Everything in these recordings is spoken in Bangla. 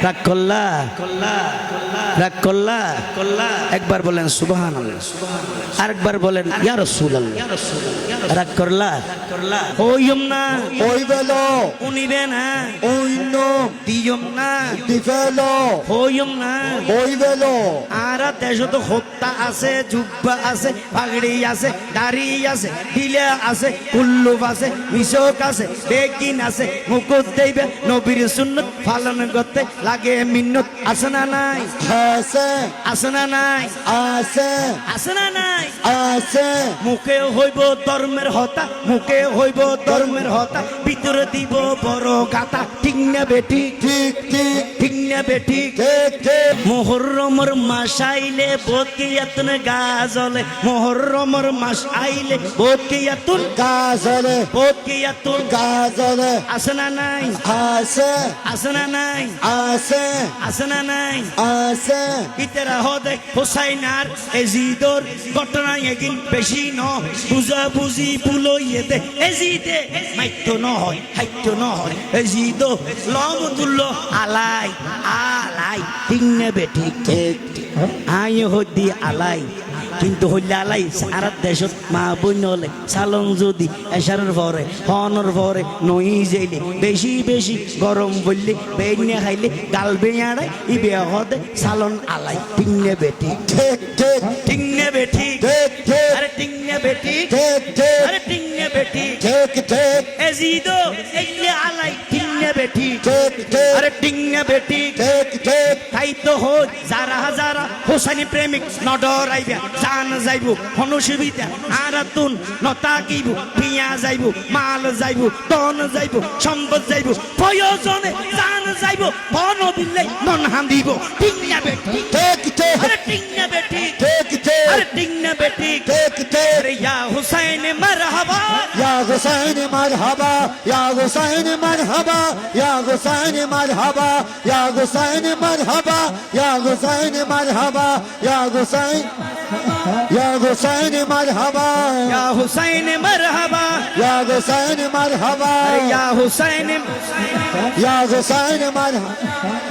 রাগ করলা রাগ করলা একবার বলেন সুবহানাল্লাহ, আরেকবার বলেন ইয়া রাসূলুল্লাহ। রাগ করলা হইম না হইবেলো উনিবে না অন্য দিয়ম না দিবেলো হইম না হইবেলো। আর দেশে তো হত্যা আছে, জুব্বা আছে, পাগড়ি আছে, দাড়ি আছে, ঢিলা আছে, কুল্লুব আছে, মিশক আছে, বেকিন আছে, মুকুট দেবে নবীর সুন্নত পালন করতে লাগে মিন্নত। আছে না নাই? আছে আছে না নাই? আছে আছে না নাই? আছে। মুখে হইব ধর্মের হতা, মুখে হইব ধর্মের হতা, ভিতরে দিব বড় গাতা। ঠিক না বেটি? ঠিক ঠিক ঠিক না বেটি? ঠিক ঠিক। মুহররমের মাস আইলে বকিয়াতুন গাজলে, মুহররমের মাস আইলে বকিয়াতুন গাজলে বকিয়াতুন। গাজলে আছে না নাই? আছে আছে না নাই? আছে আছে না নাই? আছে। ইতারা হদে হোসাইনার এজিদর ঘটনা এগিন বেশি ন বুঝা বুঝি বুলইয়ে দে এজিদে মাইত্য নহয় হাইত্য নহয় এজিদ লমতুল্ল আলাই আলাই। ঠিক নেবে? ঠিক ঠিক। আই হদি আলাই কিন্তু হইলে আলাই সারা দেশত মা বইন হলে সালন যদি এসারের পরে হনর পরে নই যাইলে বেশি বেশি গরম বললে বেইনে খাইলে গাল বেয়াড়ায় ই বেয়া হদে সালন আলাই। ঠিক নেবে? ঠিক ঠিক ঠিক ঠিক নেবে? ঠিক ঠিক ঠিক আরে ঠিক নেবে? ঠিক ঠিক ঠিক আরে ঠিক নেবে? ঠিক ঠিক ঠিক এজিদো এইলে আলাই। ঠিক নেবে? ঠিক ঠিক ঠিক আরে ঠিক নেবে? ঠিক ঠিক ঠিক। তাই তো হই যারা যারা হোসাইনি প্রেমিক নডর আইবা জান যাইব হনসুবিধা আর তুন নতা কিব পিয়া যাইব মাল যাইব তন যাইব সম্পদ যাইব প্রয়োজনে জান যাইব বন দিলে মন হান্দিব। ঠিক না বেটি? ঠিক ঠিক আরে ঠিক না বেটি? ঠিক ঠিক আরে ঠিক না বেটি? ঠিক ঠিক। আরে ইয়া হুসাইন মারহাবা يا حسين مرحبا يا حسين مرحبا يا حسين مرحبا يا حسين مرحبا يا حسين مرحبا يا حسين يا حسين مرحبا ইয়া হুসাইন মারহাবা يا حسين مرحبا আরে ইয়া হুসাইন। يا حسين مرحبا।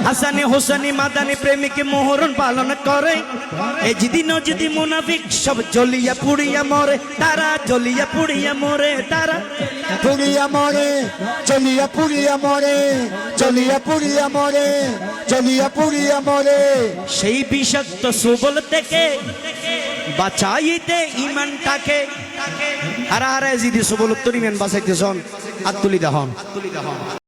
হাসানি হোসেনি মাদানি প্রেমিক মোহরণ পালন করে। এই যেদিন যদি মুনাফিক সব জ্বলিয়া পুড়িয়া মরে, তারা জ্বলিয়া পুড়িয়া মরে, তারা পুরিয়া মরে চলিয়া পুরিয়া মরে চলিয়া পুরিয়া মরে চলিয়া পুরিয়া মরে। সেই বিষাক্ত সুবল থেকে বাঁচাইতে ইমানটাকে। আর আরে যদি সুবল উত্তর ইমান বাঁচাইতেছন আর তুলি দহন।